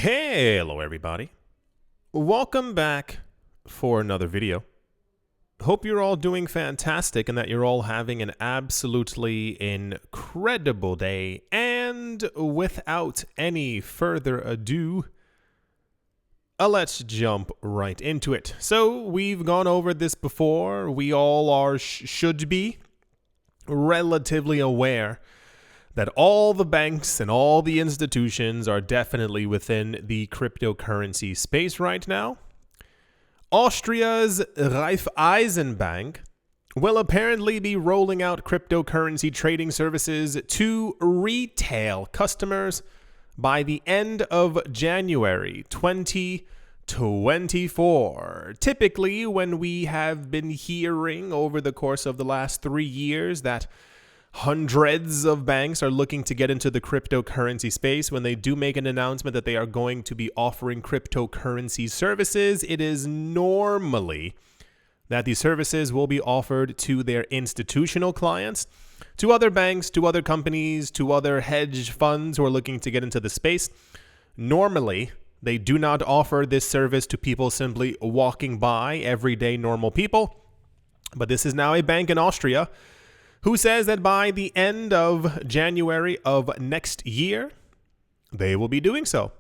Hello everybody. Welcome back for another video. Hope you're all doing fantastic and that you're all having an absolutely incredible day. And without any further ado, let's jump right into it. So we've gone over this before. We all should be relatively aware that all the banks and all the institutions are definitely within the cryptocurrency space right now. Austria's Raiffeisenbank will apparently be rolling out cryptocurrency trading services to retail customers by the end of January 2024. Typically, when we have been hearing over the course of the last 3 years that hundreds of banks are looking to get into the cryptocurrency space, when they do make an announcement that they are going to be offering cryptocurrency services, it is normally that these services will be offered to their institutional clients, to other banks, to other companies, to other hedge funds who are looking to get into the space. Normally, they do not offer this service to people simply walking by, everyday normal people. But this is now a bank in Austria who says that by the end of January of next year, they will be doing so.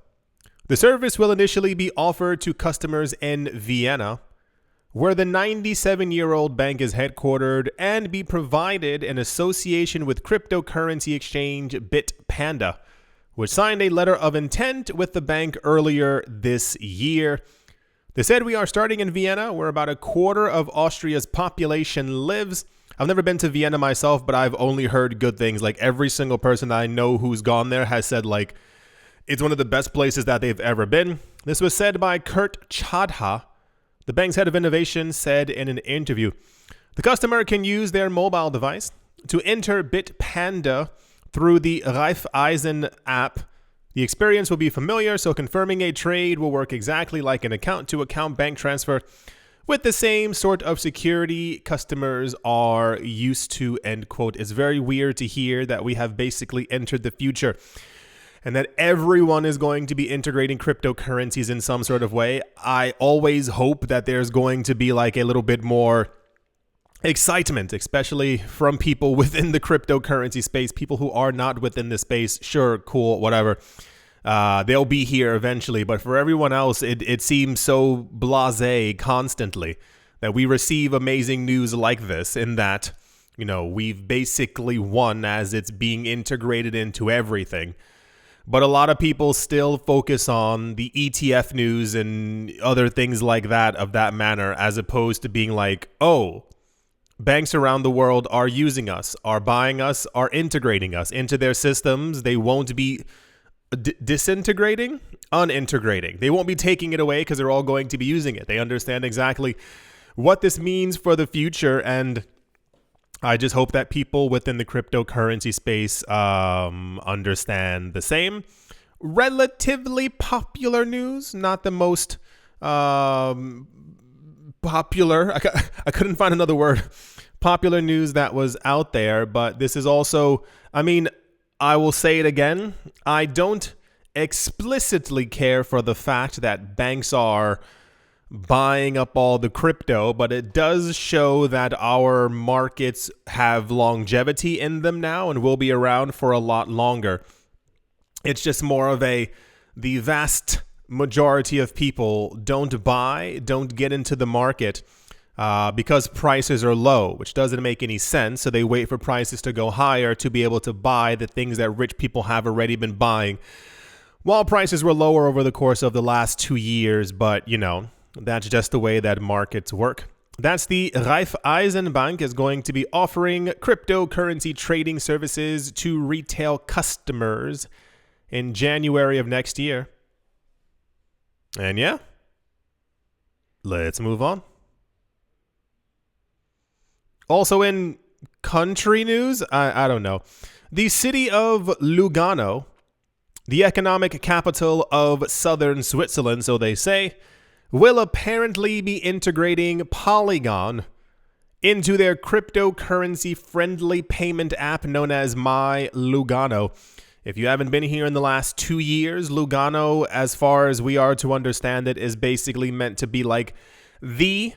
The service will initially be offered to customers in Vienna, where the 97-year-old bank is headquartered, and be provided in association with cryptocurrency exchange Bitpanda, which signed a letter of intent with the bank earlier this year. They said, "We are starting in Vienna, where about a quarter of Austria's population lives." I've never been to Vienna myself, but I've only heard good things. Like, every single person I know who's gone there has said, like, it's one of the best places that they've ever been. This was said by Kurt Chadha, the bank's head of innovation, said in an interview. The customer can use their mobile device to enter Bitpanda through the Raiffeisen app. The experience will be familiar, so confirming a trade will work exactly like an account-to-account bank transfer, with the same sort of security customers are used to, end quote. It's very weird to hear that we have basically entered the future and that everyone is going to be integrating cryptocurrencies in some sort of way. I always hope that there's going to be like a little bit more excitement, especially from people within the cryptocurrency space, people who are not within the space. Sure, cool, whatever. They'll be here eventually, but for everyone else, it seems so blasé constantly that we receive amazing news like this, in that, you know, we've basically won as it's being integrated into everything. But a lot of people still focus on the ETF news and other things like that of that manner, as opposed to being like, oh, banks around the world are using us, are buying us, are integrating us into their systems. They won't be unintegrating. They won't be taking it away because they're all going to be using it. They understand exactly what this means for the future, and I just hope that people within the cryptocurrency space understand the same. Relatively popular news, not the most popular. I couldn't find another word. Popular news that was out there, but this is also, I mean, I will say it again. I don't explicitly care for the fact that banks are buying up all the crypto, but it does show that our markets have longevity in them now and will be around for a lot longer. It's just more of the vast majority of people don't get into the market because prices are low, which doesn't make any sense. So they wait for prices to go higher to be able to buy the things that rich people have already been buying, while prices were lower over the course of the last 2 years. But, you know, that's just the way that markets work. That's the Raiffeisenbank is going to be offering cryptocurrency trading services to retail customers in January of next year. And yeah, let's move on. Also in country news, I don't know. The city of Lugano, the economic capital of southern Switzerland, so they say, will apparently be integrating Polygon into their cryptocurrency-friendly payment app known as My Lugano. If you haven't been here in the last 2 years, Lugano, as far as we are to understand it, is basically meant to be like the,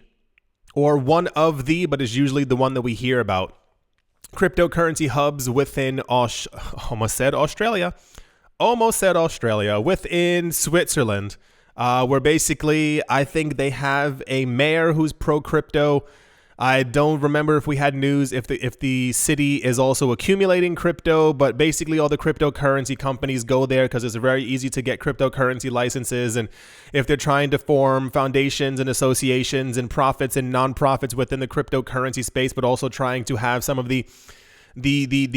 or one of the, but is usually the one that we hear about, cryptocurrency hubs within almost said Australia, within Switzerland, where basically I think they have a mayor who's pro-crypto. I don't remember if we had news if the city is also accumulating crypto, but basically all the cryptocurrency companies go there because it's very easy to get cryptocurrency licenses. And if they're trying to form foundations and associations and profits and nonprofits within the cryptocurrency space, but also trying to have some of the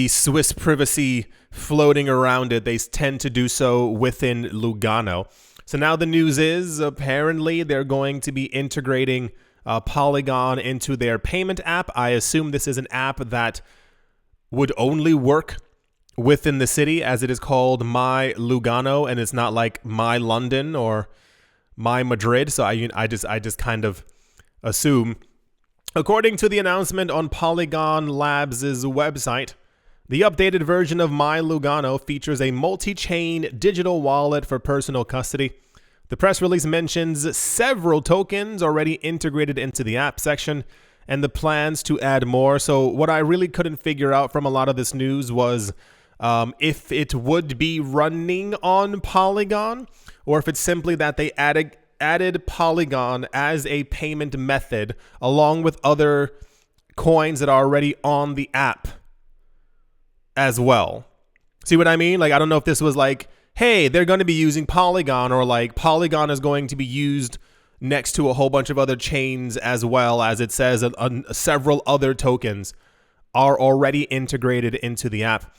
Swiss privacy floating around it, they tend to do so within Lugano. So now the news is apparently they're going to be integrating Polygon into their payment app. I assume this is an app that would only work within the city, as it is called My Lugano, and it's not like My London or My Madrid. So I just kind of assume. According to the announcement on Polygon Labs' website, the updated version of My Lugano features a multi-chain digital wallet for personal custody. The press release mentions several tokens already integrated into the app section and the plans to add more. So what I really couldn't figure out from a lot of this news was if it would be running on Polygon, or if it's simply that they added Polygon as a payment method along with other coins that are already on the app as well. See what I mean? Like, I don't know if this was like, hey, they're going to be using Polygon, or like Polygon is going to be used next to a whole bunch of other chains, as well as it says several other tokens are already integrated into the app.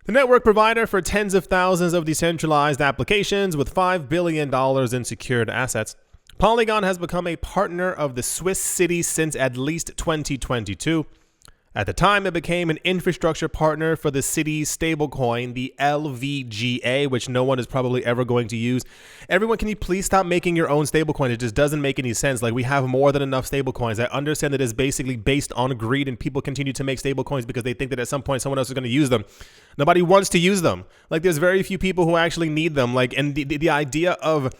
The network provider for tens of thousands of decentralized applications with $5 billion in secured assets, Polygon has become a partner of the Swiss city since at least 2022. At the time, it became an infrastructure partner for the city's stablecoin, the LVGA, which no one is probably ever going to use. Everyone, can you please stop making your own stablecoin? It just doesn't make any sense. Like, we have more than enough stablecoins. I understand that it's basically based on greed, and people continue to make stablecoins because they think that at some point someone else is going to use them. Nobody wants to use them. Like, there's very few people who actually need them. Like, and the idea of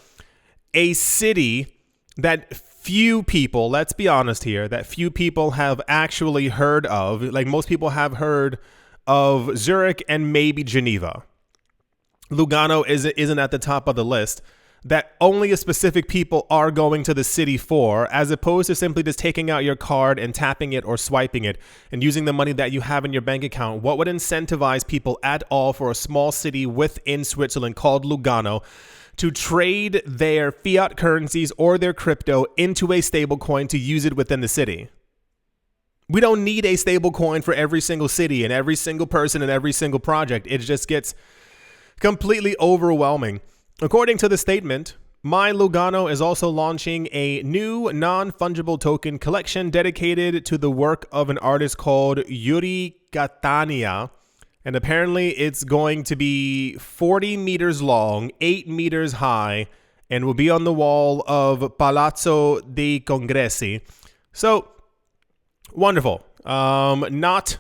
a city that few people, let's be honest here, that few people have actually heard of. Like, most people have heard of Zurich and maybe Geneva. Lugano isn't at the top of the list. That only a specific people are going to the city for, as opposed to simply just taking out your card and tapping it or swiping it and using the money that you have in your bank account. What would incentivize people at all for a small city within Switzerland called Lugano to trade their fiat currencies or their crypto into a stablecoin to use it within the city? We don't need a stablecoin for every single city and every single person and every single project. It just gets completely overwhelming. According to the statement, My Lugano is also launching a new non-fungible token collection dedicated to the work of an artist called Yuri Catania. And apparently it's going to be 40 meters long, 8 meters high, and will be on the wall of Palazzo dei Congressi. So, wonderful. Not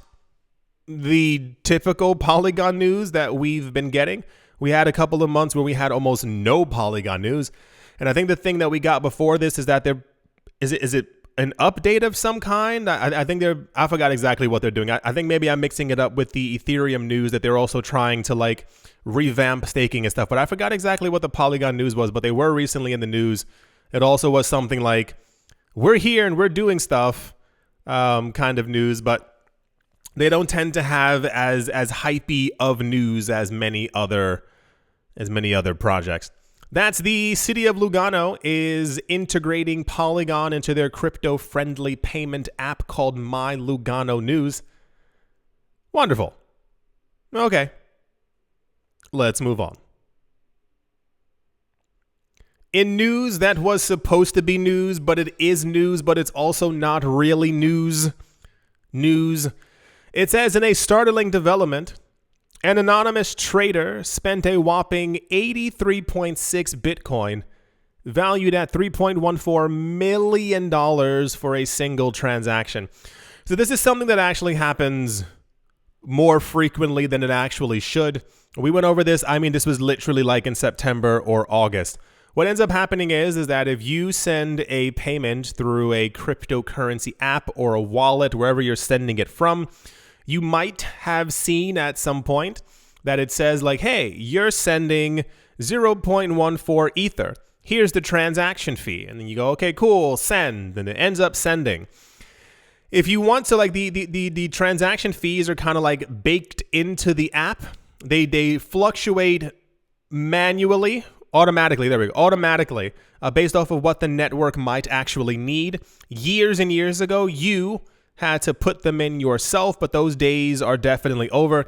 the typical Polygon news that we've been getting. We had a couple of months where we had almost no Polygon news. And I think the thing that we got before this is that is it an update of some kind? I think I forgot exactly what they're doing. I think maybe I'm mixing it up with the Ethereum news that they're also trying to like revamp staking and stuff. But I forgot exactly what the Polygon news was, but they were recently in the news. It also was something like, we're here and we're doing stuff kind of news, but they don't tend to have as hypey of news as many other projects. That's the city of Lugano is integrating Polygon into their crypto-friendly payment app called My Lugano News. Wonderful. Okay. Let's move on. In news that was supposed to be news, but it is news, but it's also not really news. It says, in a startling development, an anonymous trader spent a whopping 83.6 Bitcoin, valued at $3.14 million for a single transaction. So this is something that actually happens more frequently than it actually should. We went over this. I mean, this was literally like in September or August. What ends up happening is that if you send a payment through a cryptocurrency app or a wallet, wherever you're sending it from, you might have seen at some point that it says like, hey, you're sending 0.14 Ether. Here's the transaction fee. And then you go, okay, cool, send. And it ends up sending. If you want to, like, the transaction fees are kind of like baked into the app. They fluctuate manually, automatically. There we go. Automatically, based off of what the network might actually need. Years and years ago, you had to put them in yourself, but those days are definitely over.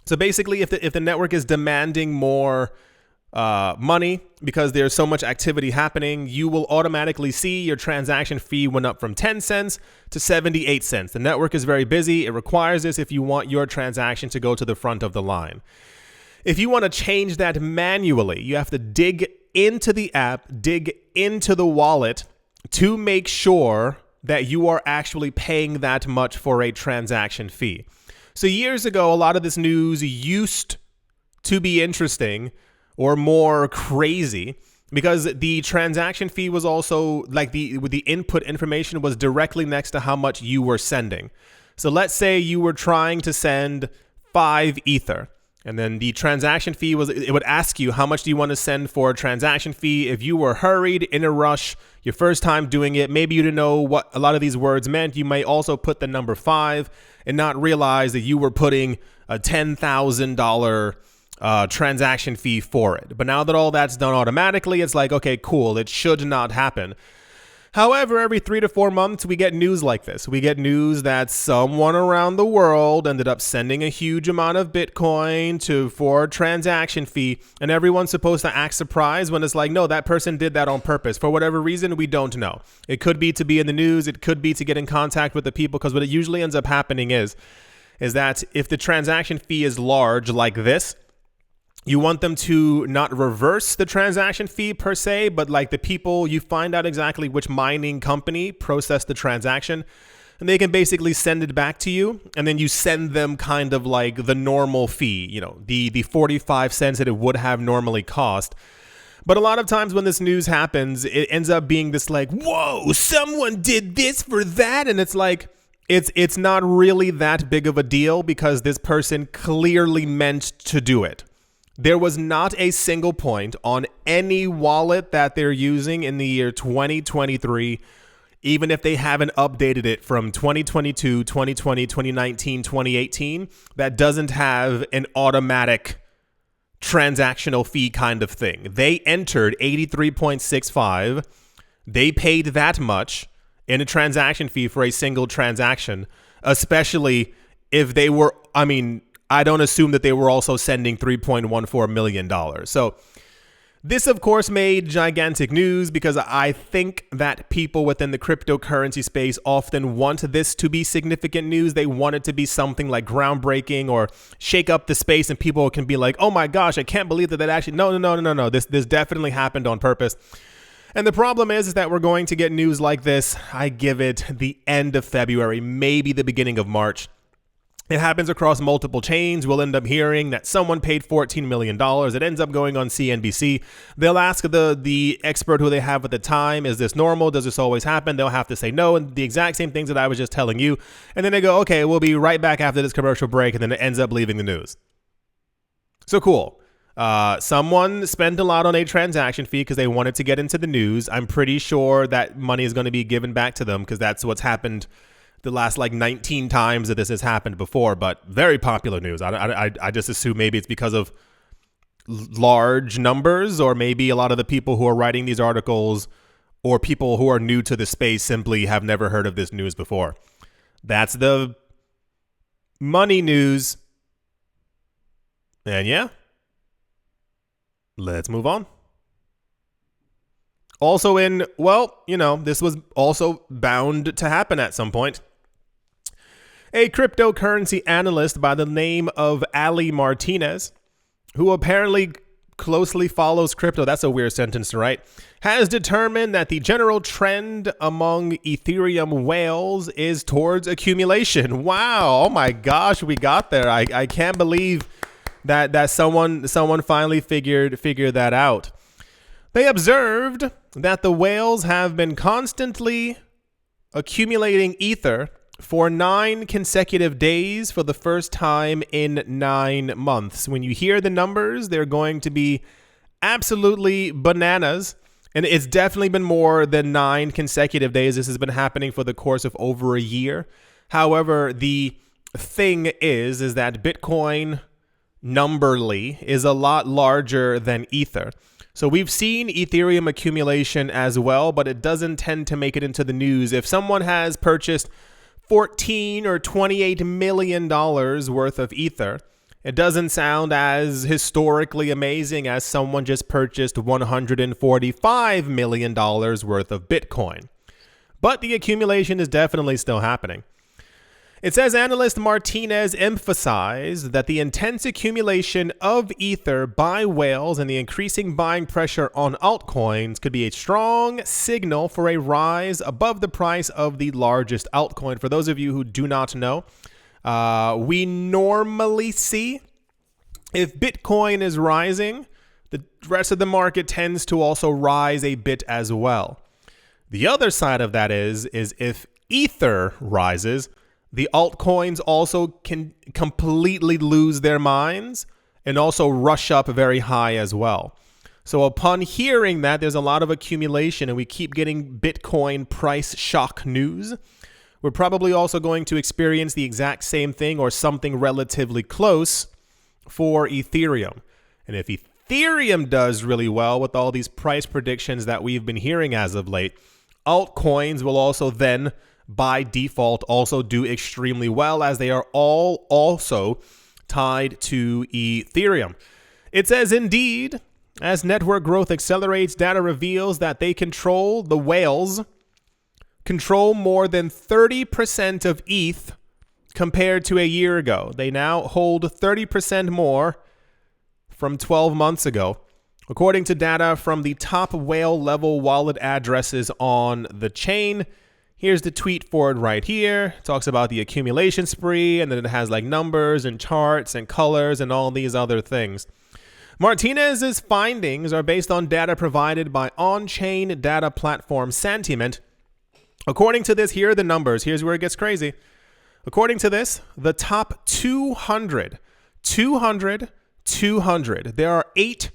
So basically, if the network is demanding more money because there's so much activity happening, you will automatically see your transaction fee went up from 10 cents to 78 cents. The network is very busy. It requires this if you want your transaction to go to the front of the line. If you want to change that manually, you have to dig into the app, dig into the wallet to make sure that you are actually paying that much for a transaction fee. So years ago, a lot of this news used to be interesting or more crazy because the transaction fee was also like the input information was directly next to how much you were sending. So let's say you were trying to send 5 Ether. And then the transaction fee was, it would ask you how much do you want to send for a transaction fee. If you were hurried, in a rush, your first time doing it, maybe you didn't know what a lot of these words meant. You may also put the number 5 and not realize that you were putting a $10,000 transaction fee for it. But now that all that's done automatically, it's like, okay, cool, it should not happen. However, every 3 to 4 months, we get news like this. We get news that someone around the world ended up sending a huge amount of Bitcoin for a transaction fee, and everyone's supposed to act surprised when it's like, no, that person did that on purpose. For whatever reason, we don't know. It could be to be in the news. It could be to get in contact with the people, because what it usually ends up happening is that if the transaction fee is large like this, you want them to not reverse the transaction fee per se, but like the people, you find out exactly which mining company processed the transaction, and they can basically send it back to you, and then you send them kind of like the normal fee, you know, the 45 cents that it would have normally cost. But a lot of times when this news happens, it ends up being this like, whoa, someone did this for that, and it's like, it's not really that big of a deal because this person clearly meant to do it. There was not a single point on any wallet that they're using in the year 2023, even if they haven't updated it from 2022, 2020, 2019, 2018, that doesn't have an automatic transactional fee kind of thing. They entered 83.65. They paid that much in a transaction fee for a single transaction, especially if they were, I don't assume that they were also sending $3.14 million. So this, of course, made gigantic news because I think that people within the cryptocurrency space often want this to be significant news. They want it to be something like groundbreaking or shake up the space, and people can be like, oh my gosh, I can't believe that actually, no. This definitely happened on purpose. And the problem is that we're going to get news like this. I give it the end of February, maybe the beginning of March. It happens across multiple chains. We'll end up hearing that someone paid $14 million. It ends up going on CNBC. They'll ask the expert who they have at the time, is this normal? Does this always happen? They'll have to say no, and the exact same things that I was just telling you. And then they go, okay, we'll be right back after this commercial break, and then it ends up leaving the news. So cool. Someone spent a lot on a transaction fee because they wanted to get into the news. I'm pretty sure that money is going to be given back to them because that's what's happened the last like 19 times that this has happened before, but very popular news. I just assume maybe it's because of large numbers, or maybe a lot of the people who are writing these articles or people who are new to the space simply have never heard of this news before. That's the money news. And yeah, let's move on. Also this was also bound to happen at some point. A cryptocurrency analyst by the name of Ali Martinez, who apparently closely follows crypto, that's a weird sentence to write, has determined that the general trend among Ethereum whales is towards accumulation. Wow, oh my gosh, we got there. I can't believe that someone finally figured that out. They observed that the whales have been constantly accumulating ether for 9 consecutive days for the first time in 9 months. When you hear the numbers, they're going to be absolutely bananas. And it's definitely been more than 9 consecutive days. This has been happening for the course of over a year. However, the thing is that Bitcoin numberly is a lot larger than Ether. So we've seen Ethereum accumulation as well, but it doesn't tend to make it into the news. If someone has purchased $14 or $28 million worth of Ether, it doesn't sound as historically amazing as someone just purchased $145 million worth of Bitcoin. But the accumulation is definitely still happening. It says analyst Martinez emphasized that the intense accumulation of Ether by whales and the increasing buying pressure on altcoins could be a strong signal for a rise above the price of the largest altcoin. For those of you who do not know, we normally see if Bitcoin is rising, the rest of the market tends to also rise a bit as well. The other side of that is if Ether rises, the altcoins also can completely lose their minds and also rush up very high as well. So upon hearing that there's a lot of accumulation and we keep getting Bitcoin price shock news, we're probably also going to experience the exact same thing or something relatively close for Ethereum. And if Ethereum does really well with all these price predictions that we've been hearing as of late, altcoins will also then by default also do extremely well, as they are all also tied to Ethereum. It says, indeed, as network growth accelerates, data reveals that the whales control more than 30% of ETH compared to a year ago. They now hold 30% more from 12 months ago, according to data from the top whale level wallet addresses on the chain. Here's the tweet for it right here. It talks about the accumulation spree, and then it has like numbers and charts and colors and all these other things. Martinez's findings are based on data provided by on-chain data platform Sentiment. According to this, here are the numbers. Here's where it gets crazy. According to this, the top 200. There are 8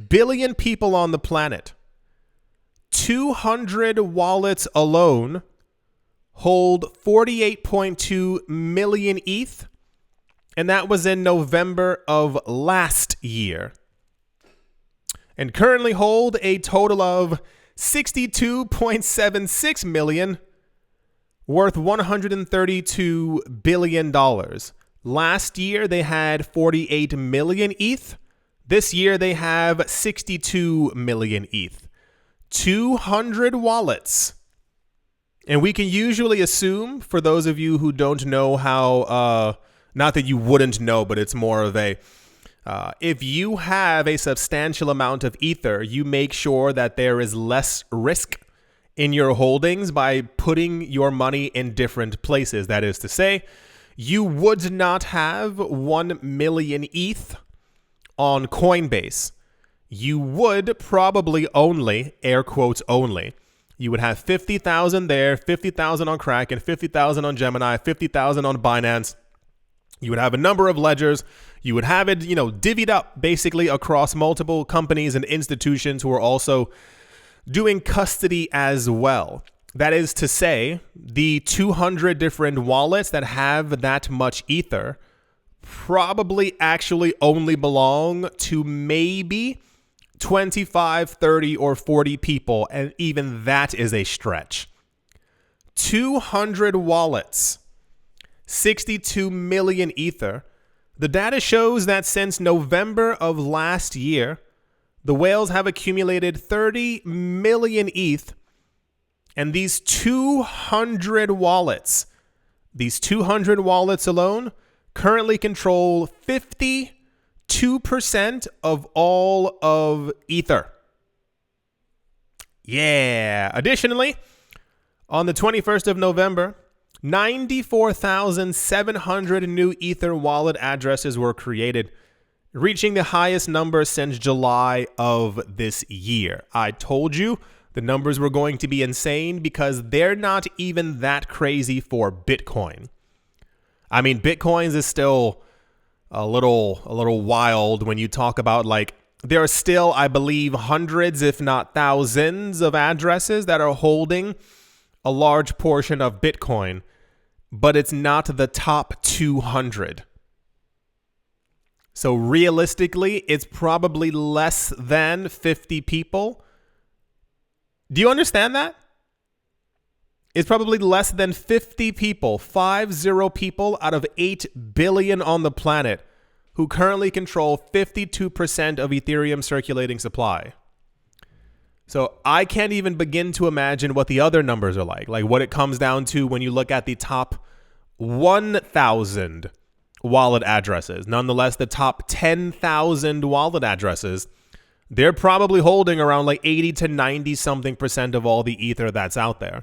billion people on the planet. 200 wallets alone hold 48.2 million ETH, and that was in November of last year, and currently hold a total of 62.76 million, worth $132 billion. Last year, they had 48 million ETH. This year, they have 62 million ETH. 200 wallets. And we can usually assume, for those of you who don't know how, not that you wouldn't know, but it's more of a, if you have a substantial amount of Ether, you make sure that there is less risk in your holdings by putting your money in different places. That is to say, you would not have 1 million ETH on Coinbase. You would probably only, air quotes only, you would have 50,000 there, 50,000 on Kraken, 50,000 on Gemini, 50,000 on Binance. You would have a number of ledgers. You would have it, divvied up basically across multiple companies and institutions who are also doing custody as well. That is to say, the 200 different wallets that have that much Ether probably actually only belong to maybe 25, 30, or 40 people, and even that is a stretch. 200 wallets, 62 million Ether. The data shows that since November of last year, the whales have accumulated 30 million ETH, and these 200 wallets alone currently control 52% of all of Ether. Yeah. Additionally, on the 21st of November, 94,700 new Ether wallet addresses were created. reaching the highest number since July of this year. I told you the numbers were going to be insane because they're not even that crazy for Bitcoin. I mean, Bitcoin's is still a little wild when you talk about, like, there are still, I believe, hundreds, if not thousands of addresses that are holding a large portion of Bitcoin, but it's not the top 200. So realistically, it's probably less than 50 people. Do you understand that? It's probably less than 50 people, 50 people out of 8 billion on the planet who currently control 52% of Ethereum circulating supply. So I can't even begin to imagine what the other numbers are like what it comes down to when you look at the top 1,000 wallet addresses. Nonetheless, the top 10,000 wallet addresses, they're probably holding around like 80 to 90 something percent of all the ether that's out there.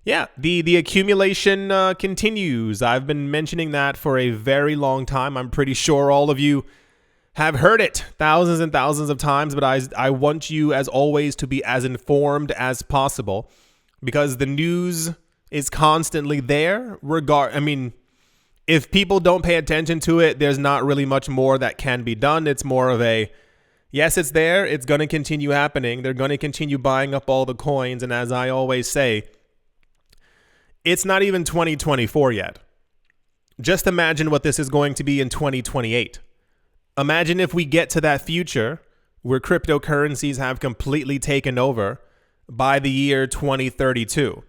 Yeah, the accumulation continues. I've been mentioning that for a very long time. I'm pretty sure all of you have heard it thousands and thousands of times, but I want you, as always, to be as informed as possible because the news is constantly there. If people don't pay attention to it, there's not really much more that can be done. It's more of a, yes, it's there. It's going to continue happening. They're going to continue buying up all the coins. And as I always say, it's not even 2024 yet. Just imagine what this is going to be in 2028. Imagine if we get to that future where cryptocurrencies have completely taken over by the year 2032.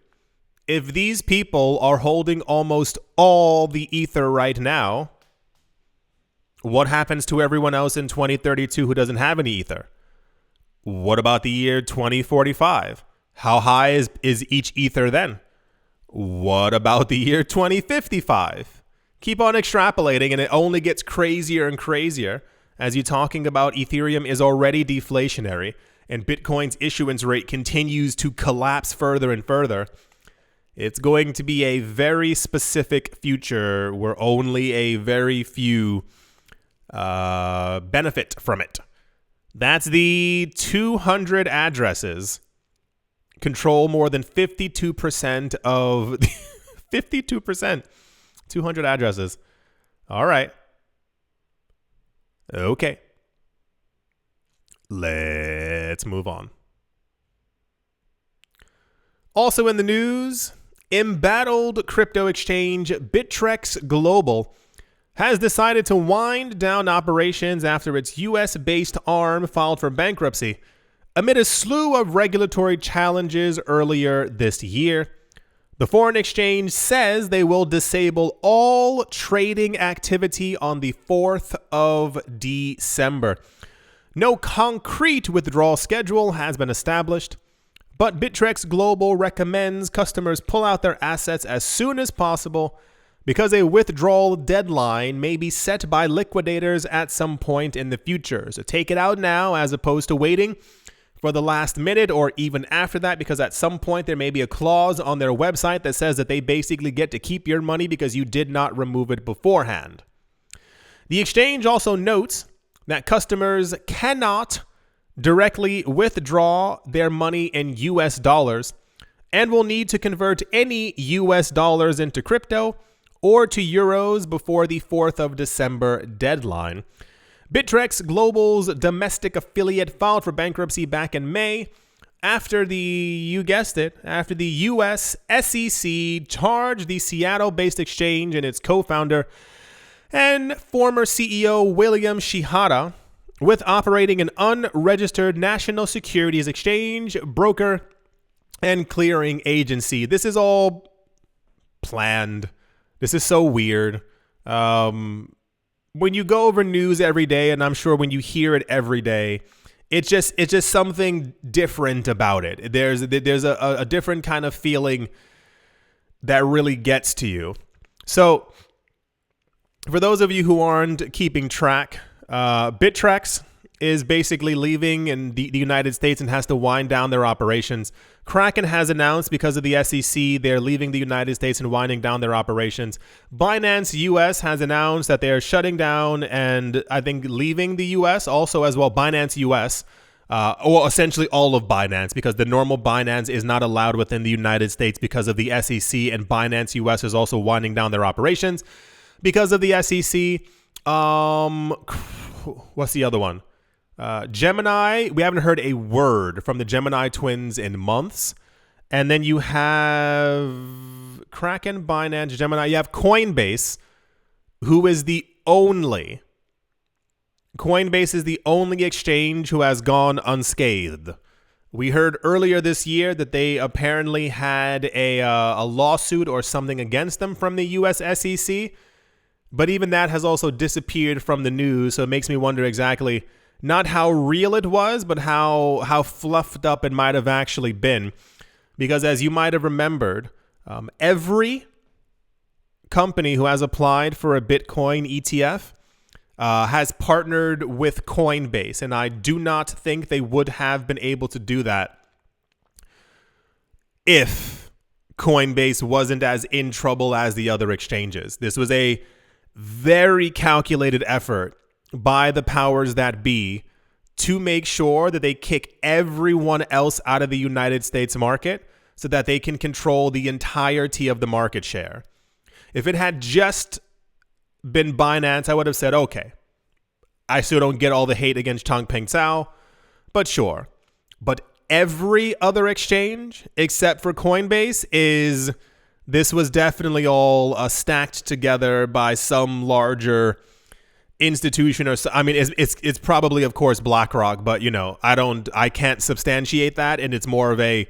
If these people are holding almost all the ether right now, what happens to everyone else in 2032 who doesn't have any ether? What about the year 2045? How high is each ether then? What about the year 2055? Keep on extrapolating, and it only gets crazier and crazier as you're talking about Ethereum is already deflationary and Bitcoin's issuance rate continues to collapse further and further. It's going to be a very specific future where only a very few benefit from it. That's the 200 addresses control more than 52% of 52%. 200 addresses. All right. Okay. Let's move on. Also in the news, embattled crypto exchange Bittrex Global has decided to wind down operations after its US-based arm filed for bankruptcy amid a slew of regulatory challenges earlier this year. The foreign exchange says they will disable all trading activity on the 4th of December. No concrete withdrawal schedule has been established, but Bittrex Global recommends customers pull out their assets as soon as possible because a withdrawal deadline may be set by liquidators at some point in the future. So take it out now as opposed to waiting for the last minute or even after that, because at some point there may be a clause on their website that says that they basically get to keep your money because you did not remove it beforehand. The exchange also notes that customers cannot directly withdraw their money in US dollars and will need to convert any US dollars into crypto or to euros before the 4th of December deadline. Bittrex Global's domestic affiliate filed for bankruptcy back in May after you guessed it, after the US SEC charged the Seattle-based exchange and its co-founder and former CEO William Shihara with operating an unregistered national securities exchange, broker, and clearing agency. This is all planned. This is so weird. When you go over news every day, and I'm sure when you hear it every day, it's just something different about it. There's a different kind of feeling that really gets to you. So for those of you who aren't keeping track, Bittrex, is basically leaving in the United States and has to wind down their operations. Kraken has announced because of the SEC, they're leaving the United States and winding down their operations. Binance US has announced that they're shutting down and I think leaving the US also as well. Binance US, or essentially all of Binance, because the normal Binance is not allowed within the United States because of the SEC, and Binance US is also winding down their operations because of the SEC. What's the other one? Gemini, we haven't heard a word from the Gemini twins in months. And then you have Kraken, Binance, Gemini. You have Coinbase, who is the only exchange who has gone unscathed. We heard earlier this year that they apparently had a lawsuit or something against them from the US SEC. But even that has also disappeared from the news. So it makes me wonder exactly not how real it was, but how fluffed up it might have actually been. Because as you might have remembered, every company who has applied for a Bitcoin ETF has partnered with Coinbase. And I do not think they would have been able to do that if Coinbase wasn't as in trouble as the other exchanges. This was a very calculated effort by the powers that be to make sure that they kick everyone else out of the United States market so that they can control the entirety of the market share. If it had just been Binance, I would have said, okay, I still don't get all the hate against Changpeng Zhao, but sure. But every other exchange except for Coinbase this was definitely all stacked together by some larger institution or so. I mean, it's probably, of course, BlackRock, but I can't substantiate that, and it's more of a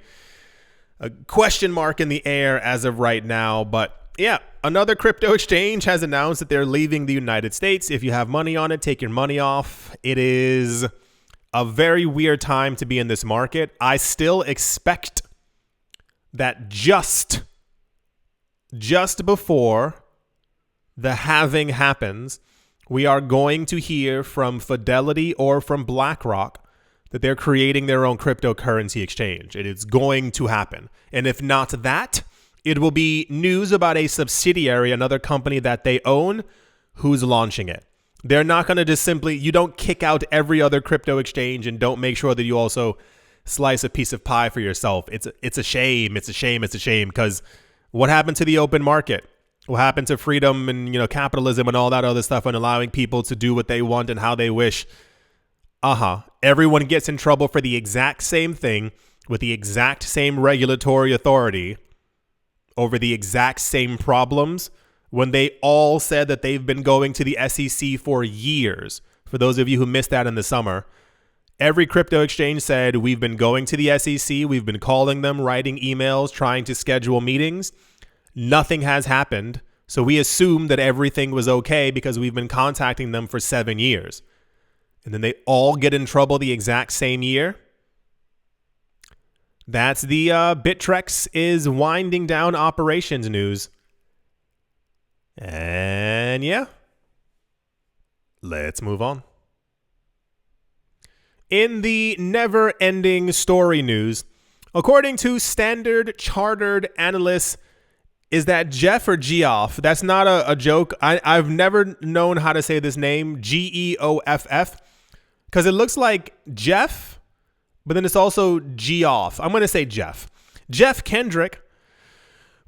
question mark in the air as of right now. But yeah, another crypto exchange has announced that they're leaving the United States. If you have money on it, take your money off. It is a very weird time to be in this market. I still expect that just before the halving happens, we are going to hear from Fidelity or from BlackRock that they're creating their own cryptocurrency exchange. It is going to happen. And if not that, it will be news about a subsidiary, another company that they own, who's launching it. They're not going to just you don't kick out every other crypto exchange and don't make sure that you also slice a piece of pie for yourself. It's a shame. It's a shame. It's a shame, because what happened to the open market? What happened to freedom and capitalism and all that other stuff, and allowing people to do what they want and how they wish? Everyone gets in trouble for the exact same thing with the exact same regulatory authority over the exact same problems when they all said that they've been going to the SEC for years. For those of you who missed that in the summer, every crypto exchange said, we've been going to the SEC, we've been calling them, writing emails, trying to schedule meetings. Nothing has happened. So we assumed that everything was okay because we've been contacting them for 7 years. And then they all get in trouble the exact same year. That's the Bittrex is winding down operations news. And yeah, let's move on. In the never-ending story news, according to Standard Chartered analysts, is that Jeff or Geoff? That's not a joke. I've never known how to say this name, Geoff, because it looks like Jeff, but then it's also Geoff. I'm going to say Jeff. Jeff Kendrick,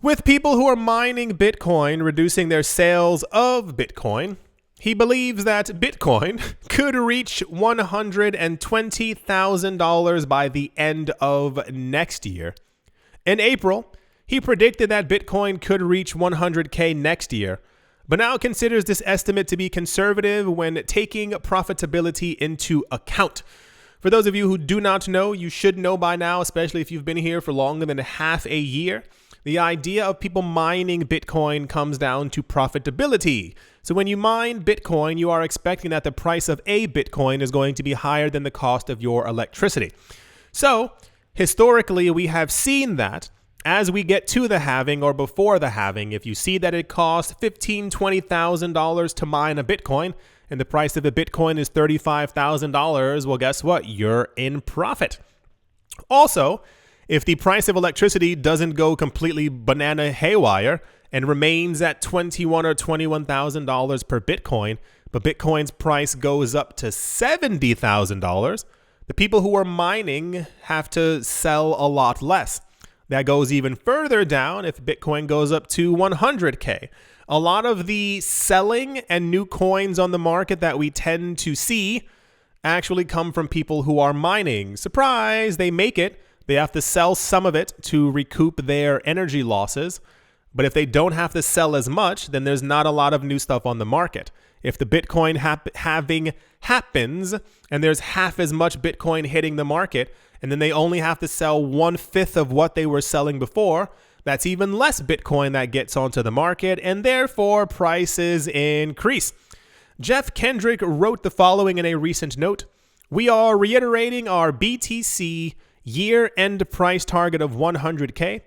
with people who are mining Bitcoin reducing their sales of Bitcoin, he believes that Bitcoin could reach $120,000 by the end of next year. In April, he predicted that Bitcoin could reach 100K next year, but now considers this estimate to be conservative when taking profitability into account. For those of you who do not know, you should know by now, especially if you've been here for longer than half a year. The idea of people mining Bitcoin comes down to profitability. So when you mine Bitcoin, you are expecting that the price of a Bitcoin is going to be higher than the cost of your electricity. So historically, we have seen that as we get to the halving or before the halving, if you see that it costs $15,000, $20,000 to mine a Bitcoin, and the price of a Bitcoin is $35,000, well, guess what? You're in profit. Also, if the price of electricity doesn't go completely banana haywire and remains at $21,000 or $21,000 per Bitcoin, but Bitcoin's price goes up to $70,000, the people who are mining have to sell a lot less. That goes even further down if Bitcoin goes up to 100K. A lot of the selling and new coins on the market that we tend to see actually come from people who are mining. Surprise, they make it. They have to sell some of it to recoup their energy losses. But if they don't have to sell as much, then there's not a lot of new stuff on the market. If the Bitcoin halving happens and there's half as much Bitcoin hitting the market, and then they only have to sell 1/5 of what they were selling before, that's even less Bitcoin that gets onto the market, and therefore prices increase. Jeff Kendrick wrote the following in a recent note: "We are reiterating our BTC year-end price target of 100K,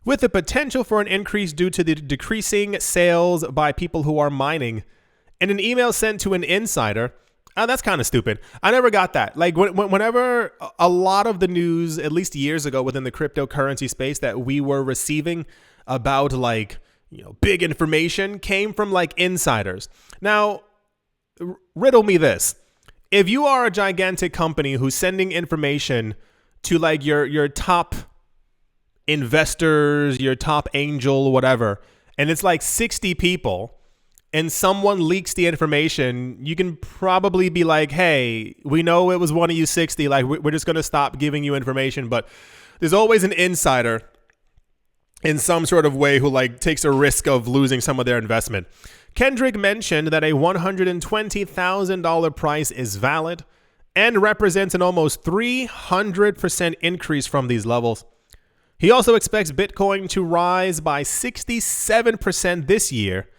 with the potential for an increase due to the decreasing sales by people who are mining." In an email sent to an insider, that's kind of stupid. I never got that. Like whenever a lot of the news, at least years ago within the cryptocurrency space, that we were receiving about big information came from like insiders. Now, riddle me this. If you are a gigantic company who's sending information to like your top investors, your top angel, whatever, and it's like 60 people, and someone leaks the information, you can probably be like, hey, we know it was one of you 60. Like, we're just going to stop giving you information. But there's always an insider in some sort of way who like takes a risk of losing some of their investment. Kendrick mentioned that a $120,000 price is valid and represents an almost 300% increase from these levels. He also expects Bitcoin to rise by 67% this year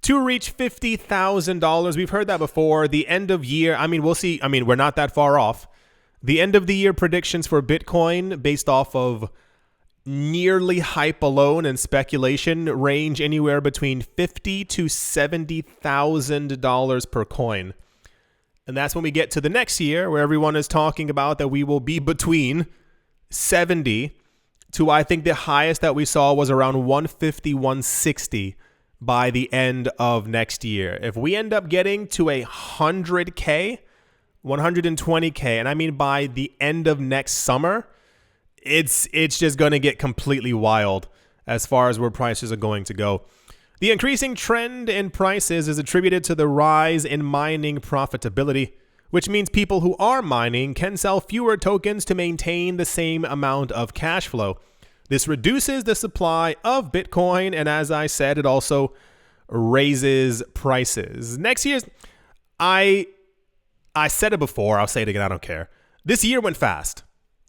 to reach $50,000. We've heard that before. The end of year, we'll see. We're not that far off. The end of the year predictions for Bitcoin based off of nearly hype alone and speculation range anywhere between $50,000 to $70,000 per coin. And that's when we get to the next year where everyone is talking about that we will be between 70 to, I think the highest that we saw was around 150, 160 by the end of next year. If we end up getting to 100K, 120K, and by the end of next summer, it's just going to get completely wild as far as where prices are going to go. The increasing trend in prices is attributed to the rise in mining profitability, which means people who are mining can sell fewer tokens to maintain the same amount of cash flow. This reduces the supply of Bitcoin, and as I said, it also raises prices. Next year's, I said it before, I'll say it again, I don't care. This year went fast,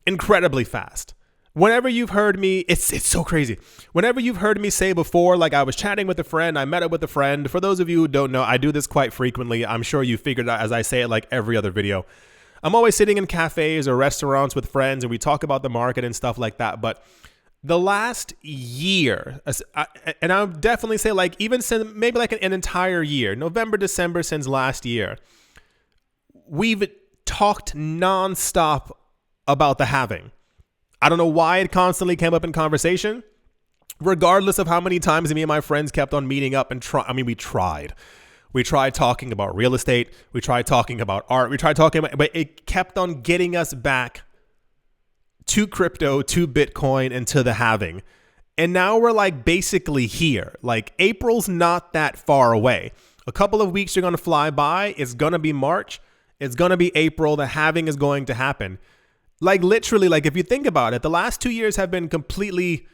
incredibly fast. Whenever you've heard me, it's so crazy. Whenever you've heard me say before, like I was chatting with a friend, I met up with a friend. For those of you who don't know, I do this quite frequently. I'm sure you figured out as I say it like every other video. I'm always sitting in cafes or restaurants with friends and we talk about the market and stuff like that. But the last year, and I'll definitely say like even since maybe like an entire year, November, December since last year, we've talked nonstop about the halving. I don't know why it constantly came up in conversation, regardless of how many times me and my friends kept on meeting up and we tried. We tried talking about real estate. We tried talking about art. We tried talking about, but it kept on getting us back to crypto, to Bitcoin, and to the halving. And now we're like basically here. Like April's not that far away. A couple of weeks are going to fly by. It's going to be March. It's going to be April. The halving is going to happen. Like literally, like if you think about it, the last 2 years have been completely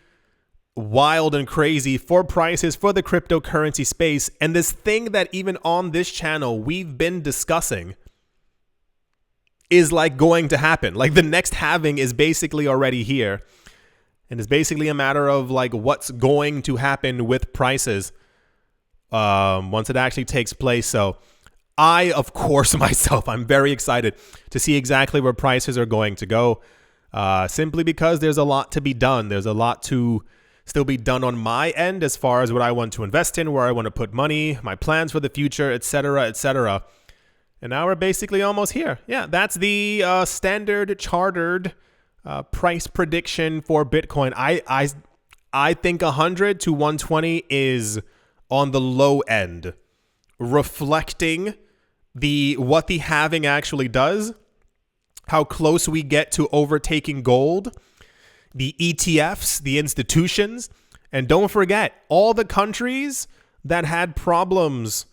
wild and crazy for prices, for the cryptocurrency space. And this thing that even on this channel we've been discussing is like going to happen. Like the next halving is basically already here. And it's basically a matter of like what's going to happen with prices once it actually takes place. So I, of course, myself, I'm very excited to see exactly where prices are going to go, simply because there's a lot to be done. There's a lot to still be done on my end as far as what I want to invest in, where I want to put money, my plans for the future, etc., etc. And now we're basically almost here. Yeah, that's the standard chartered price prediction for Bitcoin. I think 100 to 120 is on the low end, reflecting what the halving actually does, how close we get to overtaking gold, the ETFs, the institutions, and don't forget all the countries that had problems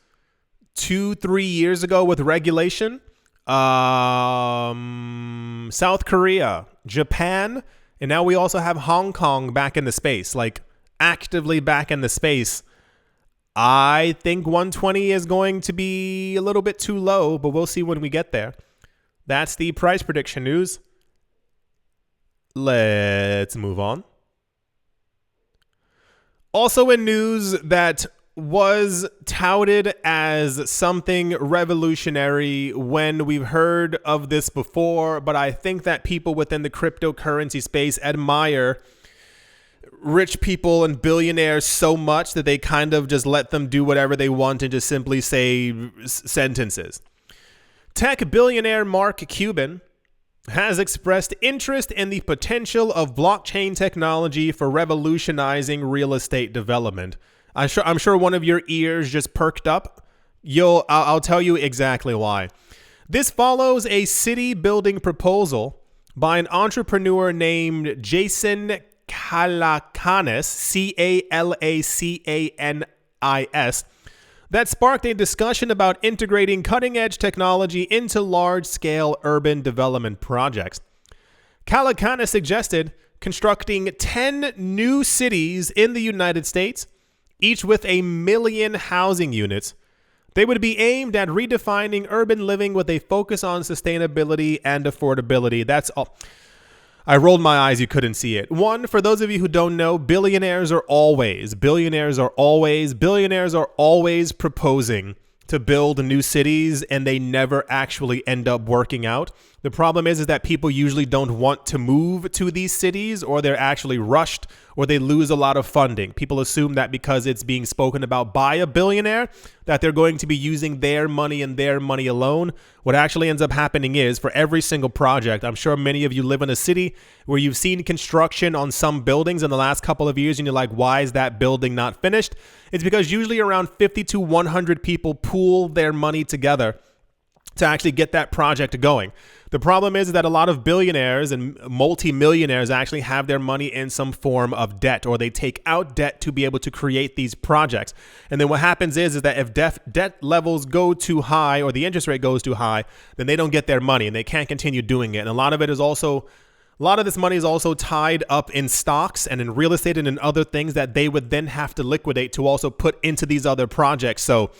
2-3 years ago with regulation. South Korea, Japan, and now we also have Hong Kong back in the space, like actively back in the space. I think 120 is going to be a little bit too low, but we'll see when we get there. That's the price prediction news. Let's move on. Also in news that was touted as something revolutionary when we've heard of this before, but I think that people within the cryptocurrency space admire rich people and billionaires so much that they kind of just let them do whatever they want and just simply say sentences. Tech billionaire Mark Cuban has expressed interest in the potential of blockchain technology for revolutionizing real estate development. I'm sure one of your ears just perked up. I'll tell you exactly why. This follows a city building proposal by an entrepreneur named Jason Calacanis, Calacanis, that sparked a discussion about integrating cutting-edge technology into large-scale urban development projects. Calacanis suggested constructing 10 new cities in the United States, each with 1 million housing units. They would be aimed at redefining urban living with a focus on sustainability and affordability. That's all. I rolled my eyes, you couldn't see it. One, for those of you who don't know, billionaires are always proposing to build new cities, and they never actually end up working out. The problem is that people usually don't want to move to these cities, or they're actually rushed, or they lose a lot of funding. People assume that because it's being spoken about by a billionaire, that they're going to be using their money and their money alone. What actually ends up happening is, for every single project, I'm sure many of you live in a city where you've seen construction on some buildings in the last couple of years, and you're like, why is that building not finished? It's because usually around 50 to 100 people pool their money together to actually get that project going. The problem is that a lot of billionaires and multimillionaires actually have their money in some form of debt, or they take out debt to be able to create these projects. And then what happens is that if debt levels go too high, or the interest rate goes too high, then they don't get their money and they can't continue doing it. And a lot of this money is also tied up in stocks and in real estate and in other things that they would then have to liquidate to also put into these other projects. So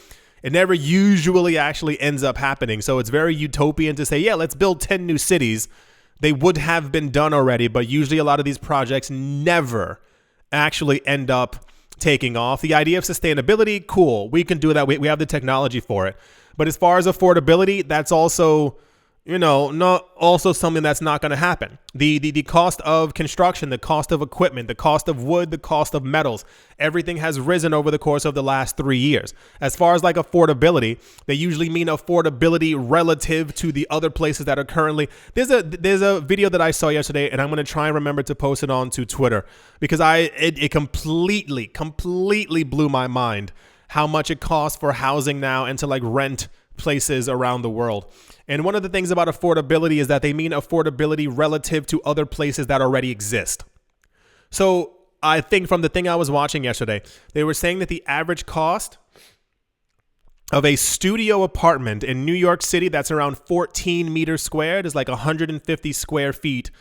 it never usually actually ends up happening. So it's very utopian to say, yeah, let's build 10 new cities. They would have been done already, but usually a lot of these projects never actually end up taking off. The idea of sustainability, cool. We can do that. We have the technology for it. But as far as affordability, that's also, not also something that's not going to happen. The cost of construction, the cost of equipment, the cost of wood, the cost of metals, everything has risen over the course of the last 3 years. As far as like affordability, they usually mean affordability relative to the other places that are currently. There's a video that I saw yesterday, and I'm going to try and remember to post it onto Twitter, because it completely blew my mind how much it costs for housing now and to like rent places around the world. And one of the things about affordability is that they mean affordability relative to other places that already exist. So I think from the thing I was watching yesterday, they were saying that the average cost of a studio apartment in New York City that's around 14 meters squared is like 150 square feet.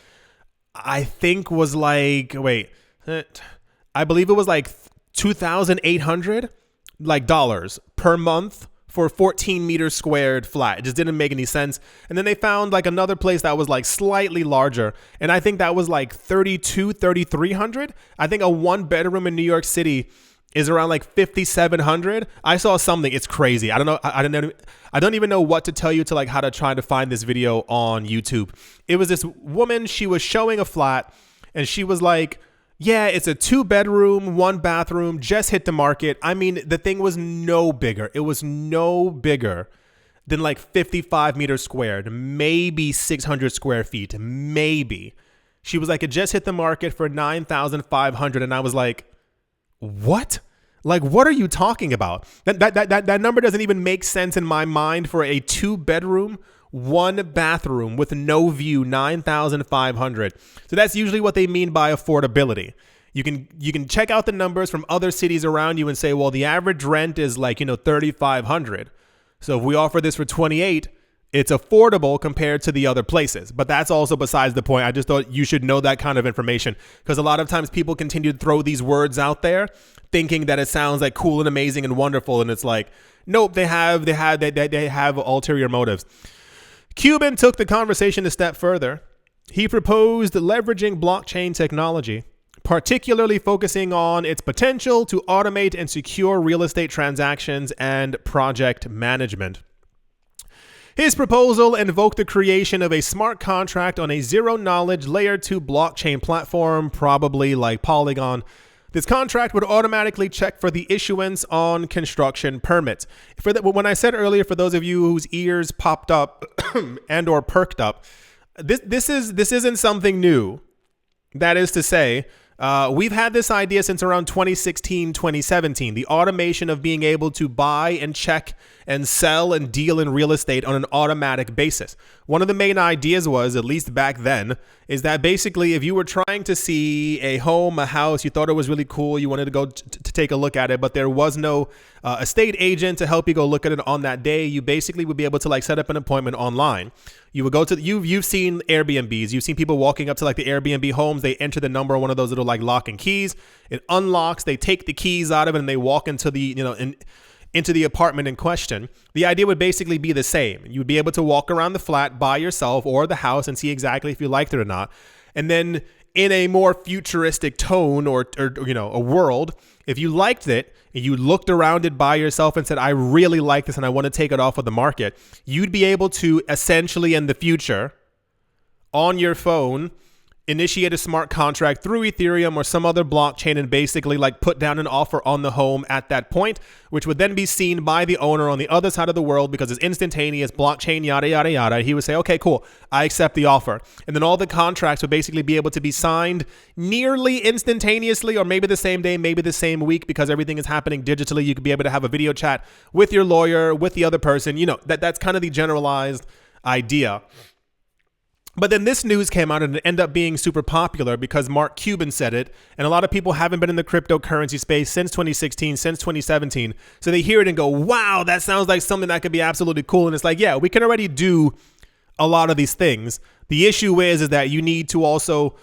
I think was like, I believe it was like $2,800 dollars per month for 14 meters squared flat. It just didn't make any sense. And then they found like another place that was like slightly larger, and I think that was like $3,300. I think a 1-bedroom in New York City is around like $5,700. I saw something. It's crazy. I don't know. I don't even know what to tell you to like how to try to find this video on YouTube. It was this woman. She was showing a flat, and she was like, yeah, it's a 2-bedroom, 1-bathroom, just hit the market. I mean, the thing was no bigger. It was no bigger than like 55 meters squared, maybe 600 square feet, maybe. She was like, it just hit the market for 9,500. And I was like, what? Like, what are you talking about? That number doesn't even make sense in my mind for a 2-bedroom, 1-bathroom with no view, 9,500. So that's usually what they mean by affordability. You can check out the numbers from other cities around you and say, well, the average rent is like, 3,500. So if we offer this for 28, it's affordable compared to the other places. But that's also besides the point. I just thought you should know that kind of information, because a lot of times people continue to throw these words out there thinking that it sounds like cool and amazing and wonderful. And it's like, nope, they have ulterior motives. Cuban took the conversation a step further. He proposed leveraging blockchain technology, particularly focusing on its potential to automate and secure real estate transactions and project management. His proposal invoked the creation of a smart contract on a zero-knowledge Layer 2 blockchain platform, probably like Polygon. This contract would automatically check for the issuance on construction permits. When I said earlier, for those of you whose ears popped up and or perked up, this isn't something new. That is to say, we've had this idea since around 2016, 2017, the automation of being able to buy and check and sell and deal in real estate on an automatic basis. One of the main ideas was, at least back then, is that basically if you were trying to see a home, a house, you thought it was really cool, you wanted to go to take a look at it, but there was no estate agent to help you go look at it on that day, you basically would be able to like set up an appointment online. You would go to, you've seen Airbnbs, you've seen people walking up to like the Airbnb homes, they enter the number on one of those little like lock and keys, it unlocks, they take the keys out of it and they walk into the, into the apartment in question. The idea would basically be the same. You would be able to walk around the flat by yourself or the house and see exactly if you liked it or not. And then in a more futuristic tone or a world, if you liked it and you looked around it by yourself and said, I really like this and I want to take it off of the market, you'd be able to essentially in the future on your phone initiate a smart contract through Ethereum or some other blockchain and basically like put down an offer on the home at that point, which would then be seen by the owner on the other side of the world because it's instantaneous, blockchain, yada, yada, yada. He would say, okay, cool, I accept the offer. And then all the contracts would basically be able to be signed nearly instantaneously or maybe the same day, maybe the same week, because everything is happening digitally. You could be able to have a video chat with your lawyer, with the other person. That's kind of the generalized idea. But then this news came out and it ended up being super popular because Mark Cuban said it. And a lot of people haven't been in the cryptocurrency space since 2016, since 2017. So they hear it and go, wow, that sounds like something that could be absolutely cool. And it's like, yeah, we can already do a lot of these things. The issue is that you need to also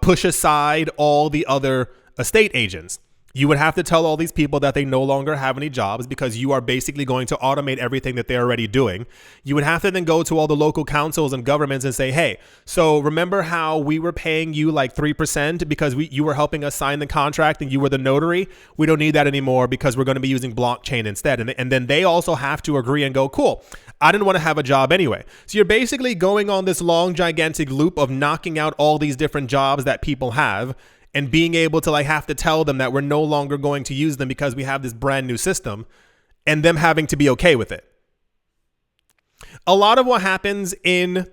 push aside all the other estate agents. You would have to tell all these people that they no longer have any jobs because you are basically going to automate everything that they're already doing. You would have to then go to all the local councils and governments and say, hey, so remember how we were paying you like 3% because you were helping us sign the contract and you were the notary? We don't need that anymore because we're going to be using blockchain instead. And then they also have to agree and go, cool, I didn't want to have a job anyway. So you're basically going on this long, gigantic loop of knocking out all these different jobs that people have and being able to like have to tell them that we're no longer going to use them because we have this brand new system and them having to be okay with it. A lot of what happens in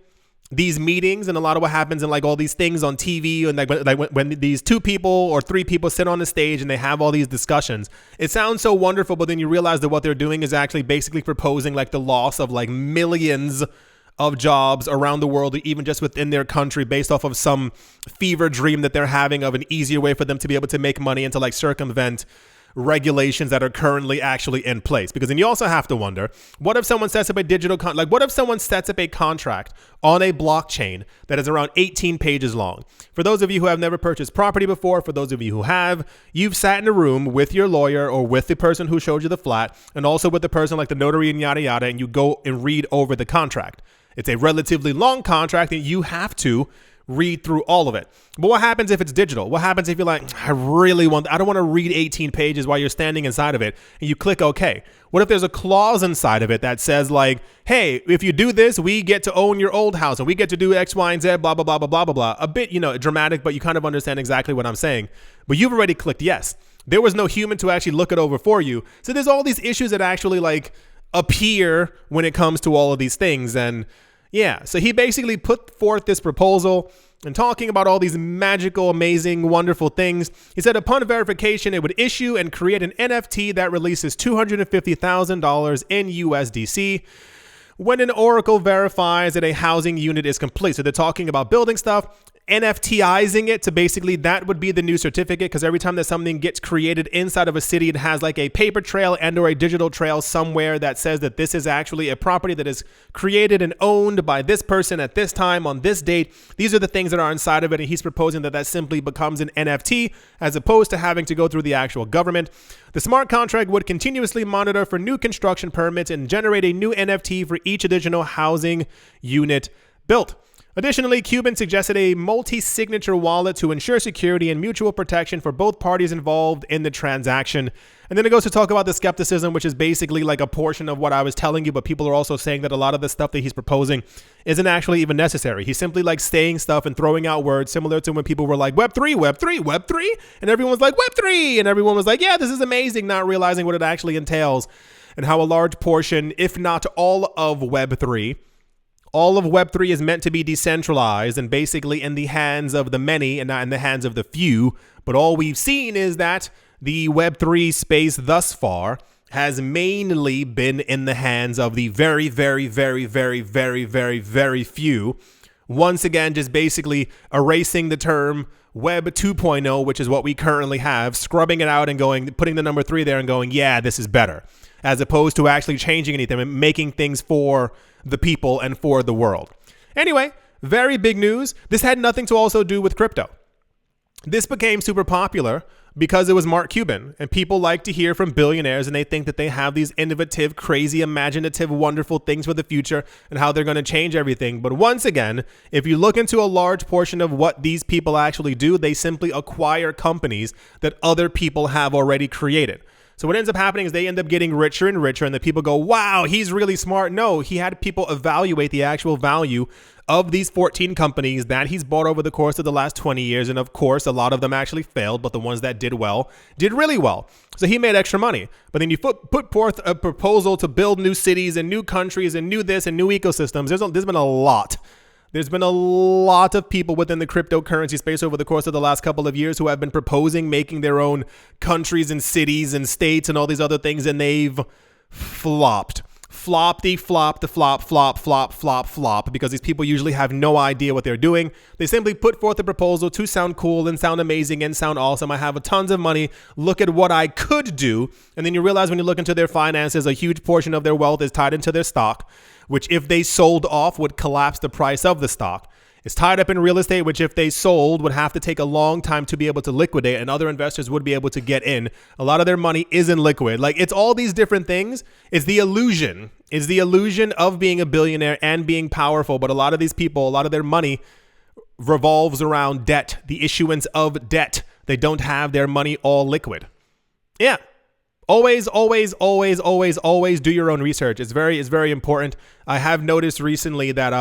these meetings and a lot of what happens in like all these things on TV and like when these 2 people or 3 people sit on the stage and they have all these discussions, it sounds so wonderful, but then you realize that what they're doing is actually basically proposing like the loss of like millions of jobs around the world, even just within their country, based off of some fever dream that they're having of an easier way for them to be able to make money and to like circumvent regulations that are currently actually in place. Because then you also have to wonder, what if someone sets up a what if someone sets up a contract on a blockchain that is around 18 pages long? For those of you who have never purchased property before, for those of you who have, you've sat in a room with your lawyer or with the person who showed you the flat and also with the person like the notary and yada yada, and you go and read over the contract. It's a relatively long contract and you have to read through all of it. But what happens if it's digital? What happens if you're like, I don't want to read 18 pages while you're standing inside of it, and you click OK? What if there's a clause inside of it that says like, hey, if you do this, we get to own your old house and we get to do X, Y, and Z, blah, blah, blah, blah, blah, blah, blah. A bit, dramatic, but you kind of understand exactly what I'm saying. But you've already clicked yes. There was no human to actually look it over for you. So there's all these issues that actually like appear when it comes to all of these things. And yeah, so he basically put forth this proposal and talking about all these magical, amazing, wonderful things. He said upon verification, it would issue and create an NFT that releases $250,000 in USDC when an oracle verifies that a housing unit is complete. So they're talking about building stuff, NFTizing it to basically that would be the new certificate, because every time that something gets created inside of a city, it has like a paper trail and or a digital trail somewhere that says that this is actually a property that is created and owned by this person at this time on this date. These are the things that are inside of it, and he's proposing that that simply becomes an NFT as opposed to having to go through the actual government. The smart contract would continuously monitor for new construction permits and generate a new NFT for each additional housing unit built. Additionally, Cuban suggested a multi-signature wallet to ensure security and mutual protection for both parties involved in the transaction. And then it goes to talk about the skepticism, which is basically like a portion of what I was telling you, but people are also saying that a lot of the stuff that he's proposing isn't actually even necessary. He's simply like saying stuff and throwing out words similar to when people were like, Web3, Web3, Web3, and everyone's like, Web3, and everyone was like, yeah, this is amazing, not realizing what it actually entails and how a large portion, if not all of Web3, all of Web3 is meant to be decentralized and basically in the hands of the many and not in the hands of the few. But all we've seen is that the Web3 space thus far has mainly been in the hands of the very, very, very, very, very, very, very few. Once again, just basically erasing the term Web 2.0, which is what we currently have, scrubbing it out and going, putting the number 3 there and going, yeah, this is better, as opposed to actually changing anything and making things for the people and for the world. Anyway, very big news. This had nothing to also do with crypto. This became super popular because it was Mark Cuban, and people like to hear from billionaires, and they think that they have these innovative, crazy, imaginative, wonderful things for the future and how they're going to change everything. But once again, if you look into a large portion of what these people actually do, they simply acquire companies that other people have already created. So what ends up happening is they end up getting richer and richer, and the people go, wow, he's really smart. No, he had people evaluate the actual value of these 14 companies that he's bought over the course of the last 20 years. And of course, a lot of them actually failed, but the ones that did well, did really well. So he made extra money. But then you put forth a proposal to build new cities and new countries and new this and new ecosystems. There's been a lot. There's been a lot of people within the cryptocurrency space over the course of the last couple of years who have been proposing making their own countries and cities and states and all these other things, and they've flopped. Flop, because these people usually have no idea what they're doing. They simply put forth a proposal to sound cool and sound amazing and sound awesome. I have tons of money. Look at what I could do. And then you realize when you look into their finances, a huge portion of their wealth is tied into their stock, which if they sold off would collapse the price of the stock. It's tied up in real estate, which if they sold would have to take a long time to be able to liquidate, and other investors would be able to get in. A lot of their money isn't liquid. Like, it's all these different things. It's the illusion. It's the illusion of being a billionaire and being powerful. But a lot of these people, a lot of their money revolves around debt, the issuance of debt. They don't have their money all liquid. Yeah. Always do your own research. It's very important. I have noticed recently that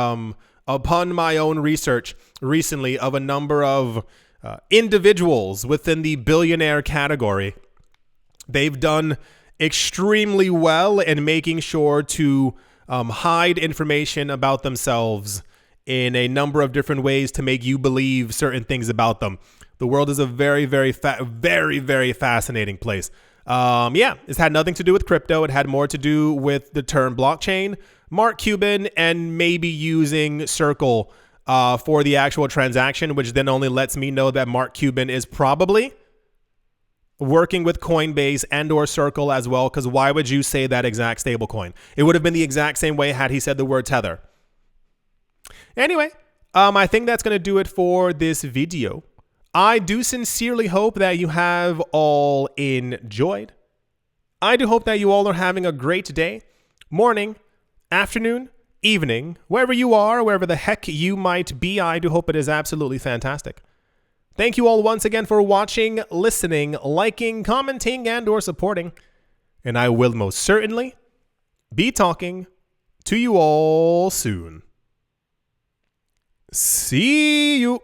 upon my own research recently of a number of individuals within the billionaire category, they've done extremely well in making sure to hide information about themselves in a number of different ways to make you believe certain things about them. The world is a very fascinating place. It's had nothing to do with crypto. It had more to do with the term blockchain, Mark Cuban, and maybe using Circle for the actual transaction, which then only lets me know that Mark Cuban is probably working with Coinbase and or Circle as well, because why would you say that exact stablecoin? It would have been the exact same way had he said the word Tether. Anyway, I think that's going to do it for this video. I do sincerely hope that you have all enjoyed. I do hope that you all are having a great day, morning, afternoon, evening, wherever you are, wherever the heck you might be. I do hope it is absolutely fantastic. Thank you all once again for watching, listening, liking, commenting, and or supporting. And I will most certainly be talking to you all soon. See you.